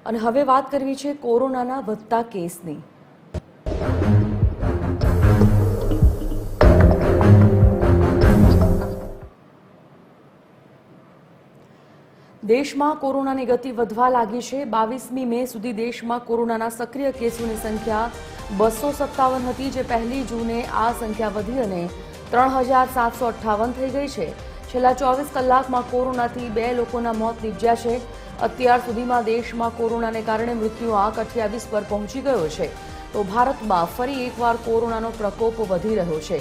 અને હવે વાત કરવી છે કોરોનાના વધતા કેસની। દેશમાં કોરોનાની ગતિ વધવા લાગી છે। 22મી મે સુધી દેશમાં કોરોનાના સક્રિય કેસોની સંખ્યા 257 હતી, જે 1 જૂને આ સંખ્યા વધી અને 3758 થઈ ગઈ છે। છેલ્લા 24 કલાકમાં કોરોનાથી 2 લોકોના મોત નીપજ્યા છે। અત્યાર સુધીમાં દેશમાં કોરોનાને કારણે મૃત્યુ આંક 28 પર પહોંચી ગયો છે, તો ભારતમાં ફરી એકવાર કોરોનાનો પ્રકોપ વધી રહ્યો છે।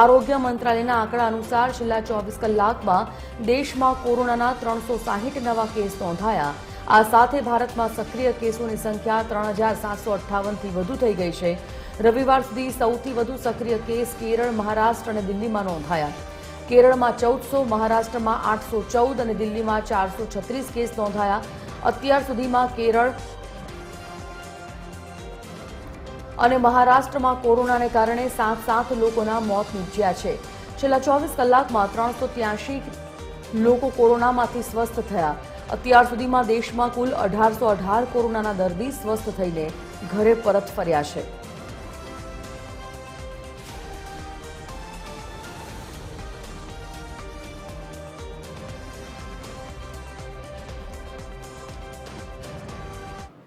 આરોગ્ય મંત્રાલયના આંકડા અનુસાર છેલ્લા 24 કલાકમાં દેશમાં કોરોનાના 360 નવા કેસ નોંધાયા। આ સાથે ભારતમાં સક્રિય કેસોની સંખ્યા 3758થી વધુ થઈ ગઈ છે। રવિવાર સુધી સૌથી વધુ સક્રિય કેસ કેરળ, મહારાષ્ટ્ર અને દિલ્હીમાં નોંધાયા। કેરળમાં 1400, મહારાષ્ટ્રમાં 814 અને દિલ્હીમાં 436 કેસ નોંધાયા। અત્યાર સુધીમાં કેરળ અને મહારાષ્ટ્રમાં કોરોનાને કારણે 7 લોકોના મોત નીપજ્યા છે। છેલ્લા 24 કલાકમાં 383 લોકો કોરોનામાંથી સ્વસ્થ થયા। અત્યાર સુધીમાં દેશમાં કુલ 1818 કોરોનાના દર્દી સ્વસ્થ થઈને ઘરે પરત ફર્યા છે।